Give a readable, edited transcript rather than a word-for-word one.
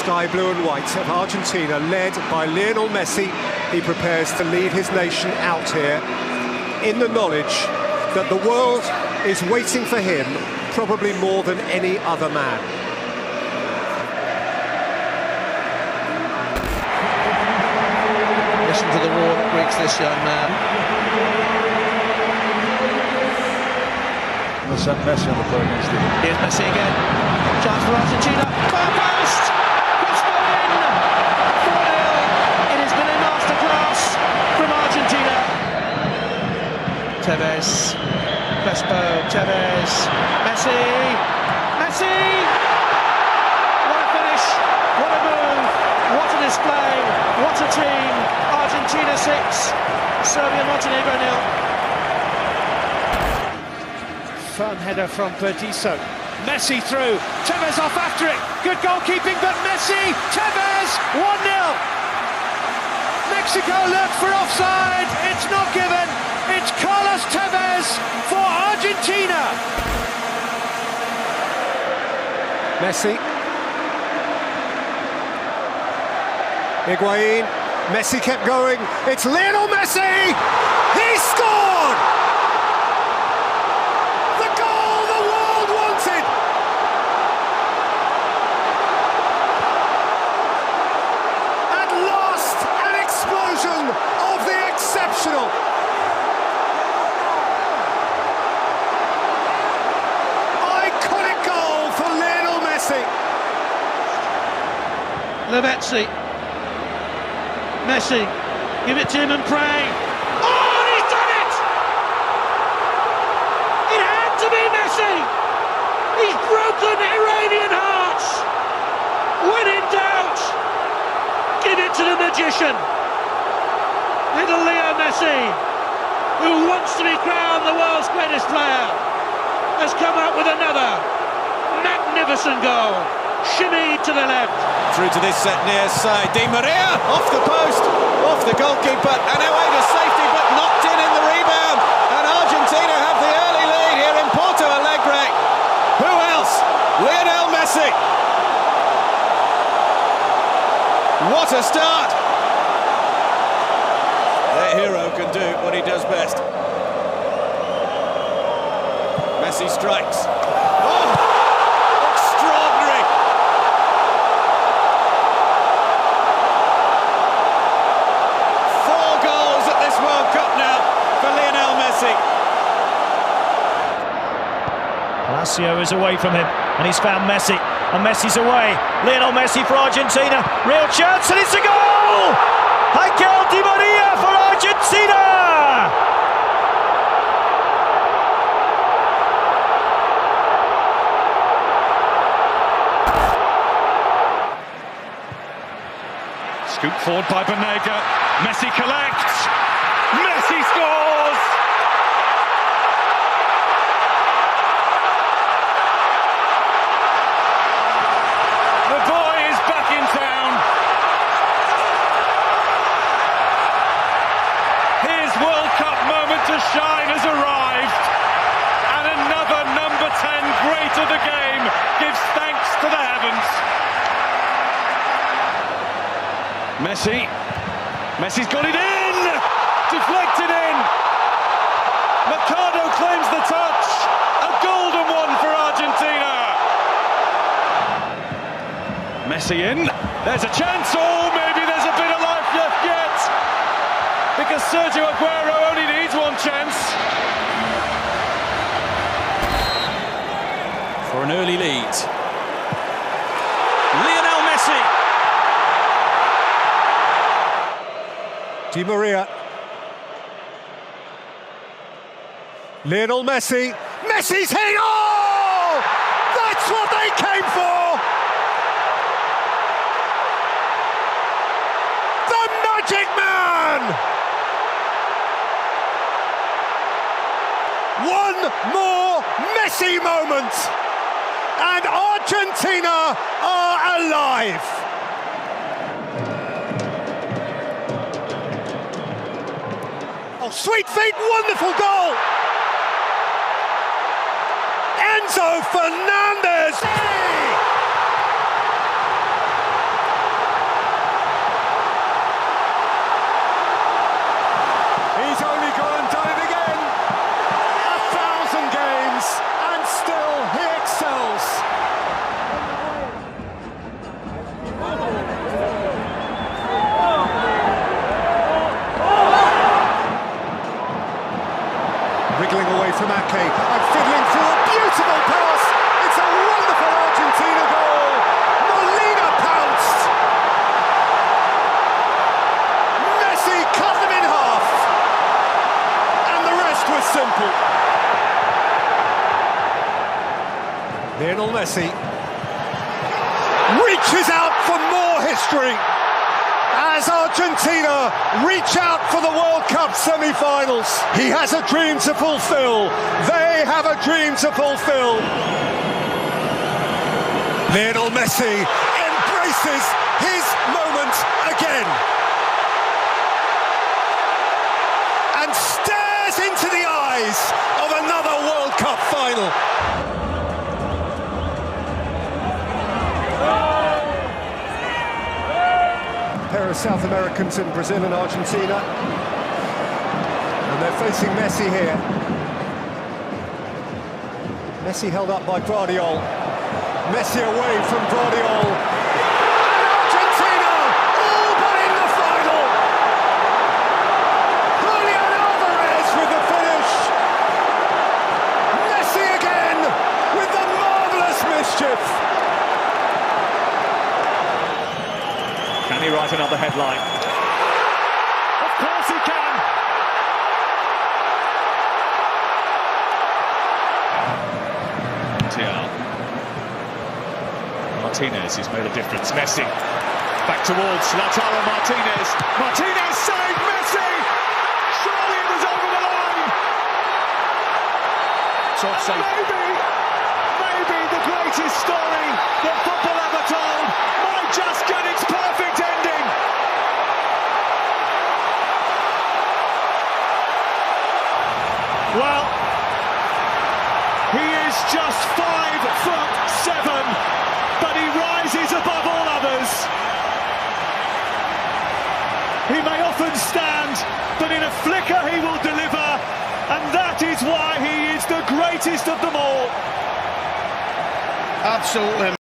sky blue and white of Argentina, led by Lionel Messi. He prepares to lead his nation out here in the knowledge that the world is waiting for him, probably more than any other man. Listen to the roar that greets this young man. Let's have Messi on the play against him. Here's Messi again. Chance for Argentina. Far post! Crespo in! 4-0. It has been a masterclass from Argentina. Tevez. Crespo. Tevez. Messi! Messi! What a finish! What a move! What a display! What a team! Argentina 6, Serbia-Montenegro 0. Firm header from Berdiso. Messi through. Tevez off after it. Good goalkeeping, but Messi! Tevez! 1-0. Mexico looked for offside. It's not given. It's Carlos Tevez for Argentina. Messi. Higuain. Messi kept going. It's Lionel Messi! He scored! The goal the world wanted! At last, an explosion of the exceptional. Iconic goal for Lionel Messi. Lavezzi. Messi, give it to him and pray. Oh, and he's done it! It had to be Messi! He's broken Iranian hearts! When in doubt, give it to the magician. Little Leo Messi, who wants to be crowned the world's greatest player, has come up with another magnificent goal. Shimmy to the left. Through to this set near side. Di Maria off the post, off the goalkeeper, and away to safety, but knocked in the rebound. And Argentina have the early lead here in Porto Alegre. Who else? Lionel Messi. What a start! Their hero can do what he does best. Messi strikes. Oh! Palacio is away from him, and he's found Messi, and Messi's away. Lionel Messi for Argentina, real chance, and it's a goal! Angel Di Maria for Argentina! Scoop forward by Banega, Messi collects, Messi scores! To shine has arrived, and another number 10 great of the game gives thanks to the heavens. Messi's got it in, deflected in. Mercado claims the touch, a golden one for Argentina. Messi in, there's a chance, oh maybe there's a bit of life left yet, because Sergio Aguero only needs one chance. For an early lead. Lionel Messi. Di Maria. Lionel Messi. Messi's hitting! Oh! That's what they came for! The Magic Man! One more Messi moment, and Argentina are alive. Oh, sweet feet, wonderful goal. Enzo Fernandez. Lionel Messi reaches out for more history as Argentina reach out for the World Cup semi-finals. He has a dream to fulfill. They have a dream to fulfill. Lionel Messi embraces his moment again and stares into the eyes of another World Cup final. A pair of South Americans in Brazil and Argentina, and they're facing Messi here. Messi held up by Guardiola. Messi away from Guardiola. And Argentina all but in the final. Julian Alvarez with the finish. Messi again with the marvellous mischief. Can he write another headline? Of course he can! Martinez, who's made a difference. Messi back towards Lautaro Martinez. Martinez saved Messi! Surely it was over the line! It's offside. Maybe the greatest story that football ever told might just get its perfect ending. Well, he is just 5'7", but he rises above all others. He may often stand, but in a flicker he will deliver, and that is why he is the greatest of them all. Absolutely.